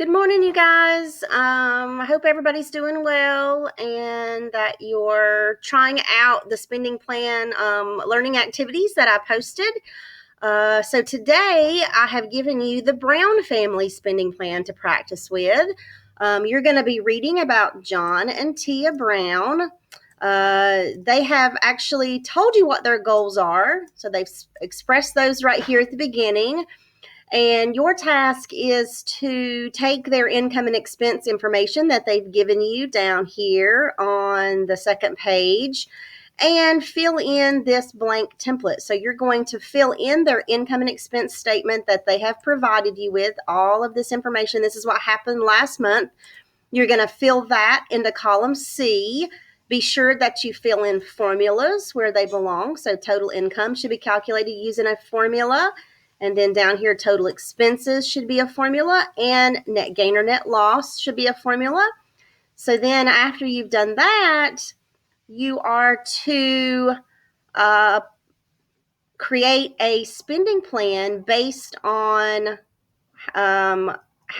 Good morning, you guys. I hope everybody's doing well and that you're trying out the spending plan learning activities that I posted. So today I have given you the Brown family spending plan to practice with. You're going to be reading about John and Tia Brown. They have actually told you what their goals are. So they've expressed those right here at the beginning. And your task is to take their income and expense information that they've given you down here on the second page and fill in this blank template. So you're going to fill in their income and expense statement that they have provided you with, all of this information. This is what happened last month. You're going to fill that into column C. Be sure that you fill in formulas where they belong. So total income should be calculated using a formula. And then down here, total expenses should be a formula, and net gain or net loss should be a formula. So then after you've done that, you are to create a spending plan based on how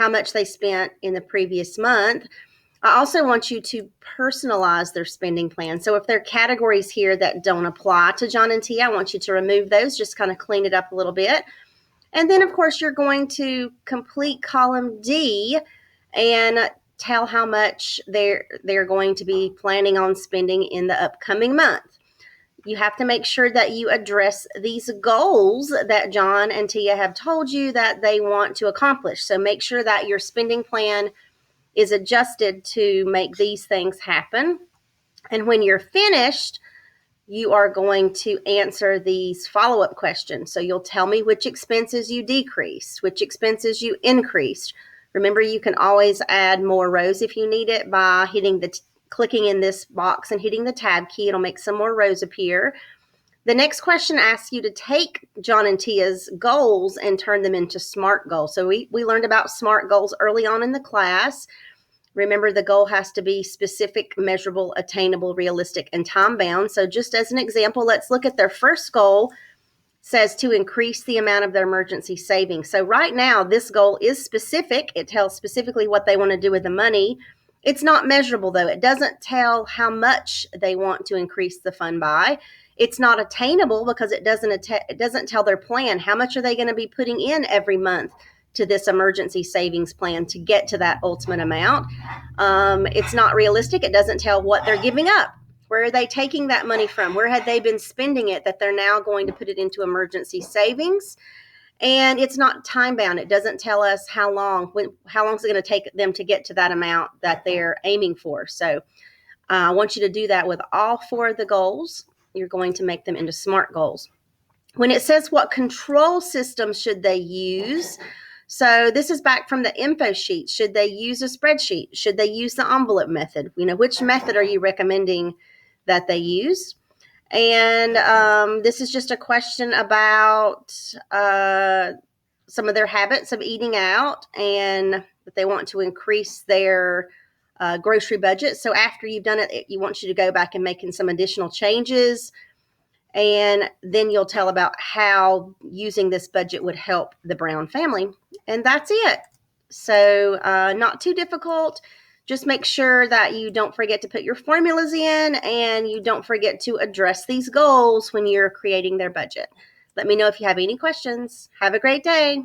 much they spent in the previous month. I also want you to personalize their spending plan. So if there are categories here that don't apply to John and Tia, I want you to remove those, just kind of clean it up a little bit. And then, of course, you're going to complete column D and tell how much they're going to be planning on spending in the upcoming month. You have to make sure that you address these goals that John and Tia have told you that they want to accomplish. So make sure that your spending plan is adjusted to make these things happen. And when you're finished, you are going to answer these follow-up questions. So you'll tell me which expenses you decreased, which expenses you increased. Remember, you can always add more rows if you need it by clicking in this box and hitting the tab key. It'll make some more rows appear. The next question asks you to take John and Tia's goals and turn them into SMART goals. So we learned about SMART goals early on in the class. Remember, the goal has to be specific, measurable, attainable, realistic, and time-bound. So just as an example, let's look at their first goal. It says to increase the amount of their emergency savings. So right now, this goal is specific. It tells specifically what they want to do with the money. It's not measurable, though. It doesn't tell how much they want to increase the fund by. It's not attainable because it doesn't tell their plan. How much are they going to be putting in every month to this emergency savings plan to get to that ultimate amount? It's not realistic. It doesn't tell what they're giving up. Where are they taking that money from? Where had they been spending it that they're now going to put it into emergency savings? And it's not time bound. It doesn't tell us how long is it going to take them to get to that amount that they're aiming for. So I want you to do that with all four of the goals. You're going to make them into SMART goals. When it says what control system should they use, so this is back from the info sheet. Should they use a spreadsheet? Should they use the envelope method? Which method are you recommending that they use? And this is just a question about some of their habits of eating out and that they want to increase their grocery budget. So after you've done it, you want you to go back and making some additional changes. And then you'll tell about how using this budget would help the Brown family. And that's it. So not too difficult. Just make sure that you don't forget to put your formulas in and you don't forget to address these goals when you're creating their budget. Let me know if you have any questions. Have a great day.